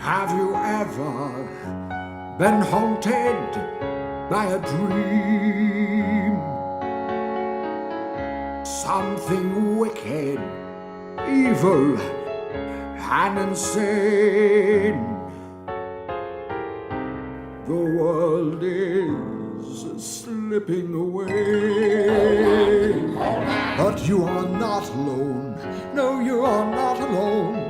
Have you ever been haunted by a dream? Something wicked, evil, and insane. The world is slipping away. But you are not alone. No, you are not alone.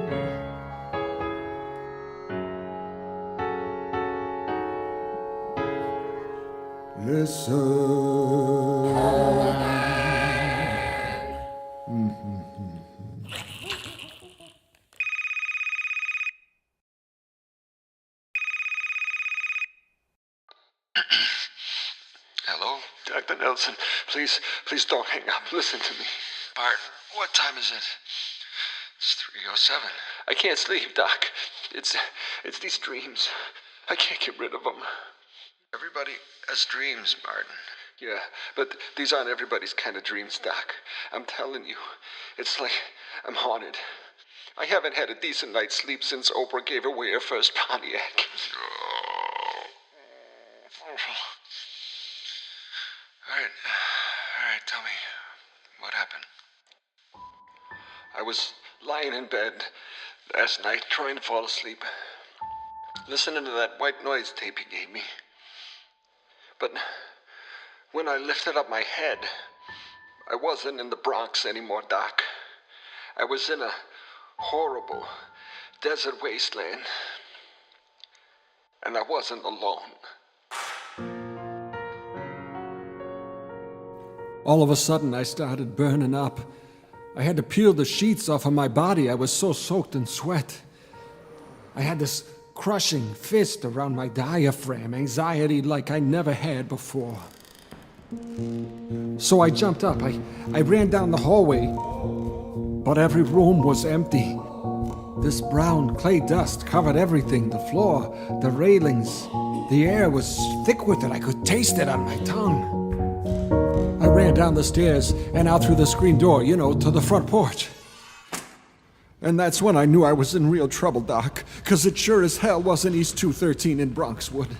Hello? Dr. Nelson, please don't hang up. Listen to me. Bart, what time is it? It's 3:07. I can't sleep, Doc. It's these dreams. I can't get rid of them. Everybody has dreams, Martin. Yeah, but these aren't everybody's kind of dreams, Doc. I'm telling you, it's like I'm haunted. I haven't had a decent night's sleep since Oprah gave away her first Pontiac. All right, tell me, what happened? I was lying in bed last night trying to fall asleep, listening to that white noise tape you gave me. But when I lifted up my head, I wasn't in the Bronx anymore, Doc. I was in a horrible desert wasteland, and I wasn't alone. All of a sudden, I started burning up. I had to peel the sheets off of my body. I was so soaked in sweat. I had this crushing fist around my diaphragm, anxiety like I never had before. So I jumped up. I ran down the hallway, but every room was empty. This brown clay dust covered everything, the floor, the railings. The air was thick with it. I could taste it on my tongue. I ran down the stairs and out through the screen door, to the front porch. And that's when I knew I was in real trouble, Doc, because it sure as hell wasn't East 213 in Bronxwood.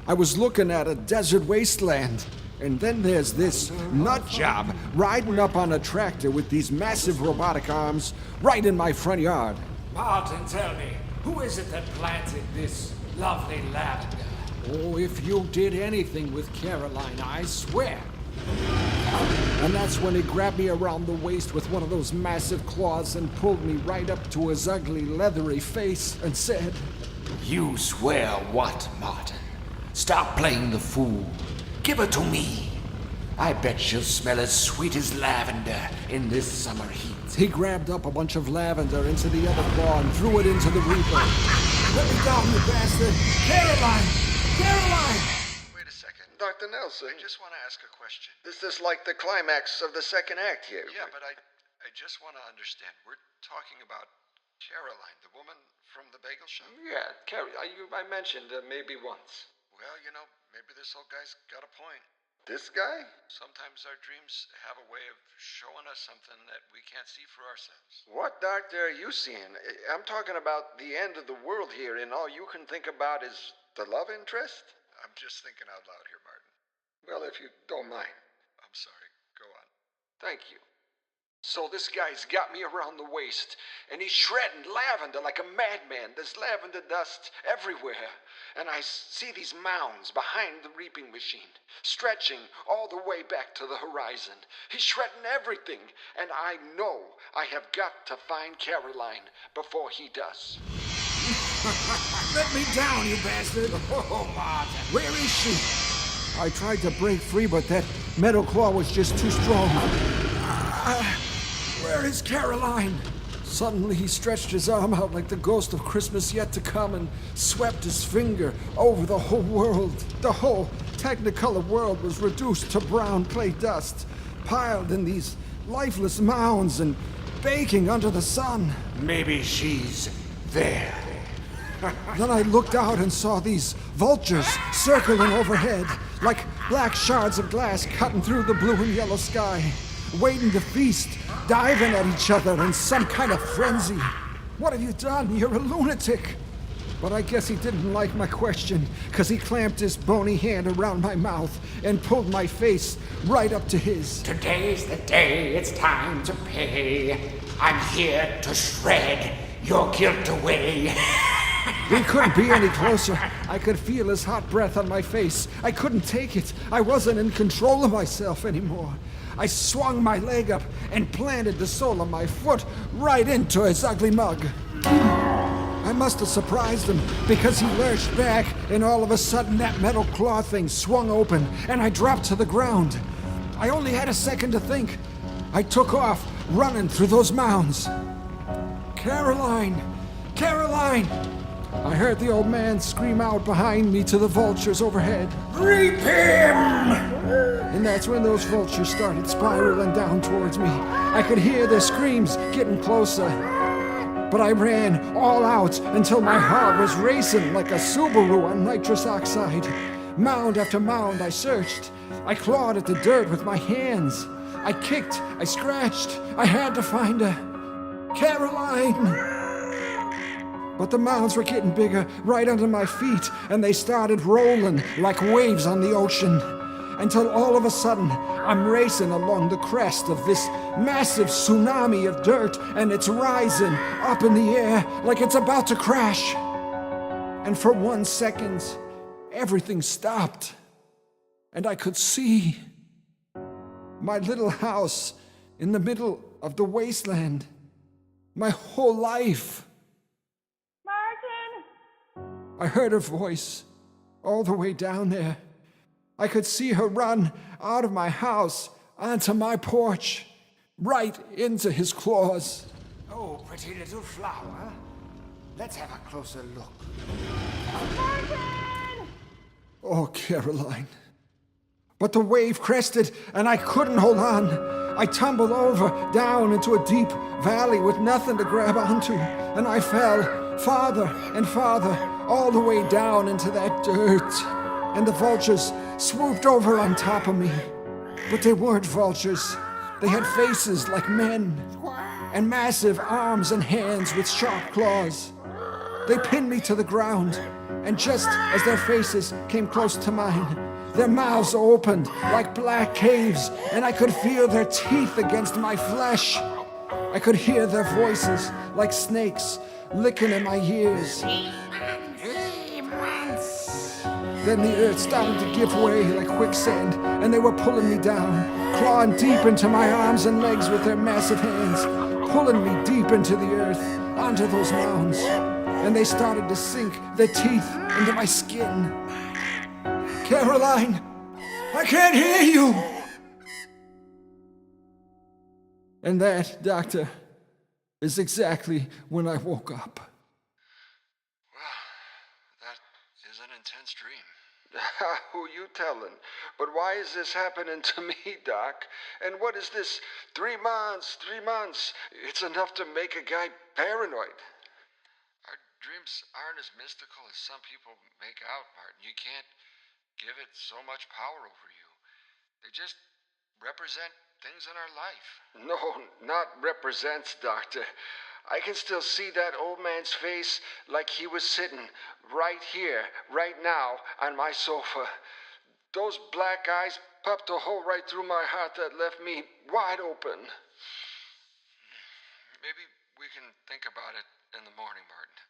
I was looking at a desert wasteland, and then there's this nut job riding up on a tractor with these massive robotic arms right in my front yard. Martin, tell me, who is it that planted this lovely lavender? Oh, if you did anything with Caroline, I swear. And that's when he grabbed me around the waist with one of those massive claws and pulled me right up to his ugly, leathery face and said, You swear what, Martin? Stop playing the fool. Give her to me. I bet she'll smell as sweet as lavender in this summer heat. He grabbed up a bunch of lavender into the other claw and threw it into the reaper. Let me down, you bastard! Caroline! Caroline! Wait a second. Dr. Nelson, I just want to ask a question. this is like the climax of the second act here. Yeah, but I just want to understand. We're talking about Caroline, the woman from the bagel shop? Yeah, Carrie, I mentioned maybe once. Well, maybe this old guy's got a point. This guy? Sometimes our dreams have a way of showing us something that we can't see for ourselves. What doctor are you seeing? I'm talking about the end of the world here, and all you can think about is the love interest? I'm just thinking out loud here, Martin. Well, if you don't mind. I'm sorry. Go on. Thank you. So this guy's got me around the waist, and he's shredding lavender like a madman. There's lavender dust everywhere. And I see these mounds behind the reaping machine, stretching all the way back to the horizon. He's shredding everything, and I know I have got to find Caroline before he does. Let me down, you bastard! Oh, Martin. Where is she? I tried to break free, but that metal claw was just too strong. Where is Caroline? Suddenly he stretched his arm out like the ghost of Christmas yet to come and swept his finger over the whole world. The whole Technicolor world was reduced to brown clay dust, piled in these lifeless mounds and baking under the sun. Maybe she's there. Then I looked out and saw these vultures circling overhead, like black shards of glass cutting through the blue and yellow sky, waiting to feast, diving at each other in some kind of frenzy. What have you done? You're a lunatic. But I guess he didn't like my question, 'cause he clamped his bony hand around my mouth and pulled my face right up to his. Today's the day, it's time to pay. I'm here to shred your guilt away. We couldn't be any closer. I could feel his hot breath on my face. I couldn't take it. I wasn't in control of myself anymore. I swung my leg up and planted the sole of my foot right into his ugly mug. I must have surprised him, because he lurched back, and all of a sudden that metal claw thing swung open, and I dropped to the ground. I only had a second to think. I took off, running through those mounds. Caroline! Caroline! I heard the old man scream out behind me to the vultures overhead. Reap him! And that's when those vultures started spiraling down towards me. I could hear their screams getting closer. But I ran all out until my heart was racing like a Subaru on nitrous oxide. Mound after mound I searched. I clawed at the dirt with my hands. I kicked, I scratched. I had to find her. Caroline! But the mounds were getting bigger right under my feet, and they started rolling like waves on the ocean. Until all of a sudden, I'm racing along the crest of this massive tsunami of dirt, and it's rising up in the air like it's about to crash. And for 1 second, everything stopped, and I could see my little house in the middle of the wasteland. My whole life. I heard her voice all the way down there. I could see her run out of my house onto my porch, right into his claws. Oh, pretty little flower. Let's have a closer look. Oh, Caroline. But the wave crested, and I couldn't hold on. I tumbled over, down into a deep valley with nothing to grab onto, and I fell farther and farther, all the way down into that dirt. And the vultures swooped over on top of me. But they weren't vultures. They had faces like men, and massive arms and hands with sharp claws. They pinned me to the ground, and just as their faces came close to mine, their mouths opened like black caves, and I could feel their teeth against my flesh. I could hear their voices like snakes licking in my ears. Then the earth started to give way like quicksand, and they were pulling me down, clawing deep into my arms and legs with their massive hands, pulling me deep into the earth, onto those mounds. And they started to sink their teeth into my skin. Caroline, I can't hear you! And that, Doctor, is exactly when I woke up. Well, that is an intense dream. Who you telling? But why is this happening to me, Doc? And what is this? 3 months, 3 months. It's enough to make a guy paranoid. Our dreams aren't as mystical as some people make out, Martin. You can't give it so much power over you. They just represent things in our life. No, not represents, Doctor. I can still see that old man's face like he was sitting right here, right now, on my sofa. Those black eyes popped a hole right through my heart that left me wide open. Maybe we can think about it in the morning, Martin.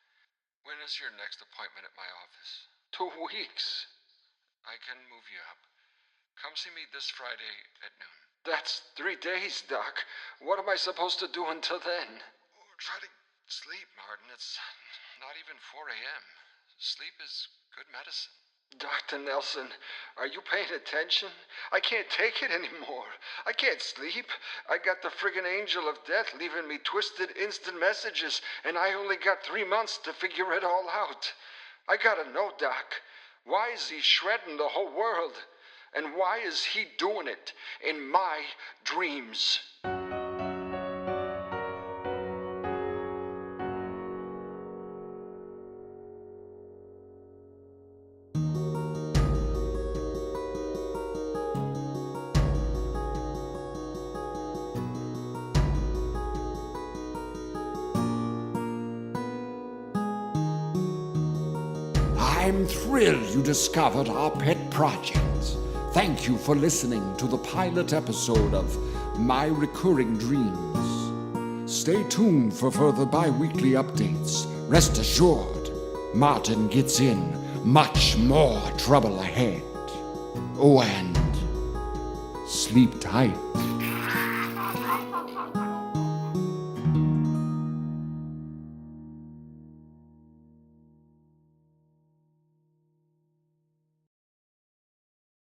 When is your next appointment at my office? 2 weeks. I can move you up. Come see me this Friday at noon. That's 3 days, Doc. What am I supposed to do until then? Oh, try to sleep, Martin. It's not even 4 a.m. Sleep is good medicine. Dr. Nelson, are you paying attention? I can't take it anymore. I can't sleep. I got the friggin' angel of death leaving me twisted instant messages, and I only got 3 months to figure it all out. I gotta know, Doc. Why is he shredding the whole world? And why is he doing it in my dreams? I'm thrilled you discovered our pet project. Thank you for listening to the pilot episode of My Recurring Dreams. Stay tuned for further bi-weekly updates. Rest assured, Martin gets in much more trouble ahead. Oh, and sleep tight.